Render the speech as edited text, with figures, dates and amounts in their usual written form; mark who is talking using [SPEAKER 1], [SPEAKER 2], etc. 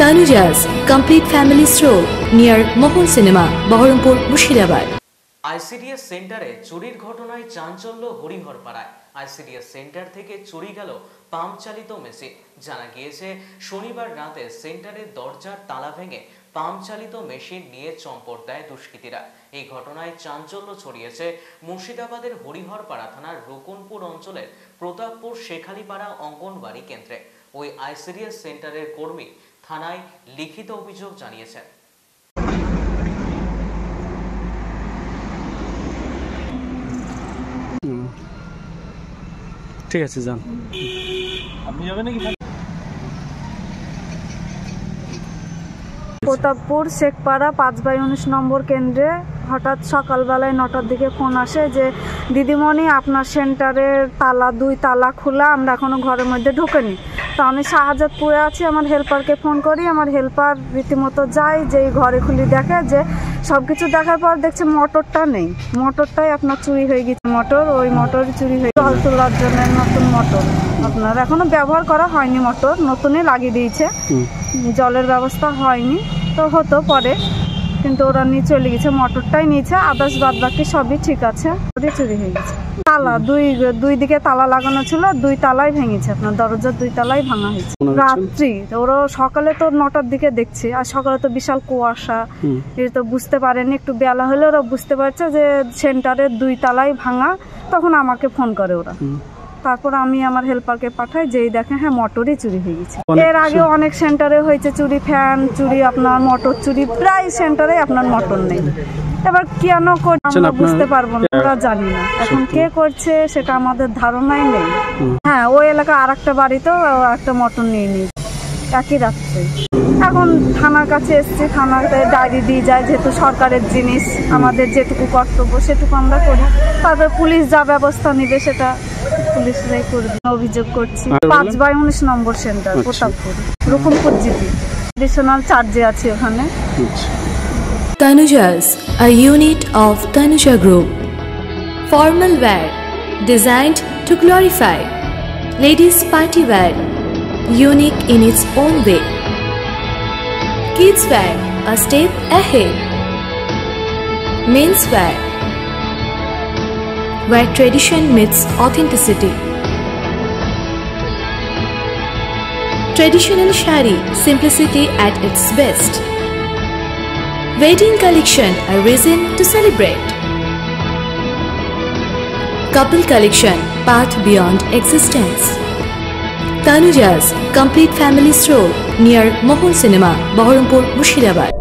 [SPEAKER 1] Tanuja's complete family stroll near Mohol Cinema, Baharampur, Mushirabad.
[SPEAKER 2] ICDS সেন্টারে চুরির ঘটনায় চাঞ্চল্য হরিহরপাড়ায়। ICDS সেন্টার থেকে চুরি গেল পাম্প চালিত মেশিন। জানা গিয়েছে শনিবার রাতে সেন্টারের দরজার তালা ভেঙে পাম্প চালিত মেশিন নিয়ে চম্পট দেয় দুষ্কৃতীরা। এই ঘটনায় চাঞ্চল্য ছড়িয়েছে মুর্শিদাবাদের হরিহরপাড়া থানার রকুনপুর অঞ্চলের প্রতাপপুর শেখালিপাড়া অঙ্গনবাড়ি কেন্দ্রে। ওই ICDS সেন্টারের কর্মী থানায় লিখিত অভিযোগ জানিয়েছেন।
[SPEAKER 3] ঠিক আছে, যান। আপনি যাবেন নাকি?
[SPEAKER 4] প্রতাপপুর শেখপাড়া 5/19 নম্বর কেন্দ্রে হঠাৎ সকালবেলায় 9টার দিকে ফোন আসে যে দিদিমণি আপনার সেন্টারের তালা 2 তালা খোলা, আমরা এখনো ঘরের মধ্যে ঢুকিনি। তো আমি শাহজাদপুরে আছি, আমার হেল্পারকে ফোন করি। আমার হেল্পার রীতিমতো যায়, যেই ঘরে খুলি দেখে যে সব কিছু দেখার পর দেখছে মোটরটা নেই, মোটরটাই আপনার চুরি হয়ে গেছে। ওই মোটর চুরি হয়ে জল তোলার জন্য নতুন মোটর আপনার এখনো ব্যবহার করা হয়নি, মোটর নতুনই লাগিয়ে দিয়েছে, জলের ব্যবস্থা হয়নি। তো হতো পরে, কিন্তু ওরা নিয়ে চলে গেছে, মোটরটাই নিয়েছে, আদার্স বাদ বাকি সবই ঠিক আছে। চুরি হয়ে গেছে। তালা দুই দিকে তালা লাগানো ছিল, 2 তালাই ভেঙেছে, আপনার দরজার 2 তালাই ভাঙা হয়েছে রাত্রি। ওরা সকালে তো 9টার দিকে দেখছে, আর সকালে তো বিশাল কুয়াশা, এটা তো বুঝতে পারেনি। একটু বেলা হলে ওরা বুঝতে পারছে যে সেন্টারের 2 তালাই ভাঙা, তখন আমাকে ফোন করে ওরা। তারপর আমি আমার হেল্পারকে পাঠাই, যেই দেখে হ্যাঁ মোটরই চুরি হয়ে গেছে। এর আগে অনেক সেন্টারে হয়েছে চুরি, ফ্যান চুরি, আপনার মোটর চুরি, প্রায় সেন্টারে আপনার মোটর নেই। এবার কেন করছে আমরা বুঝতে পারবো না, আমরা জানি না এখন কে করছে, সেটা আমাদের ধারণাই নেই। হ্যাঁ, ওই এলাকা আর একটা বাড়িতেও একটা মোটর নিয়ে নিয়েছে একই রাত্রে। এখন থানার কাছে এসছি, থানাতে ডায়েরি দিয়ে যায়, যেহেতু সরকারের জিনিস, আমাদের যেটুকু কর্তব্য সেটুকু আমরা করি। তারপর পুলিশ যা ব্যবস্থা নিবে সেটা পুলিশরাই করবে। অভিযোগ করছি 5/19 নম্বর সেন্টার, প্রতাপপুর, রকুনপুর জিপি, এডিশনাল চার্জে আছে ওখানে।
[SPEAKER 1] Tanuja's, a unit of Tanuja Group. Formal wear, designed to glorify. Ladies party wear, unique in its own way. Kids wear, a step ahead. Men's wear, where tradition meets authenticity. Traditional shari, simplicity at its best. Wedding collection, a reason to celebrate. Couple collection, path beyond existence. Tanuja's complete family stroll near Mohol Cinema, Baharampur, Mushirabad.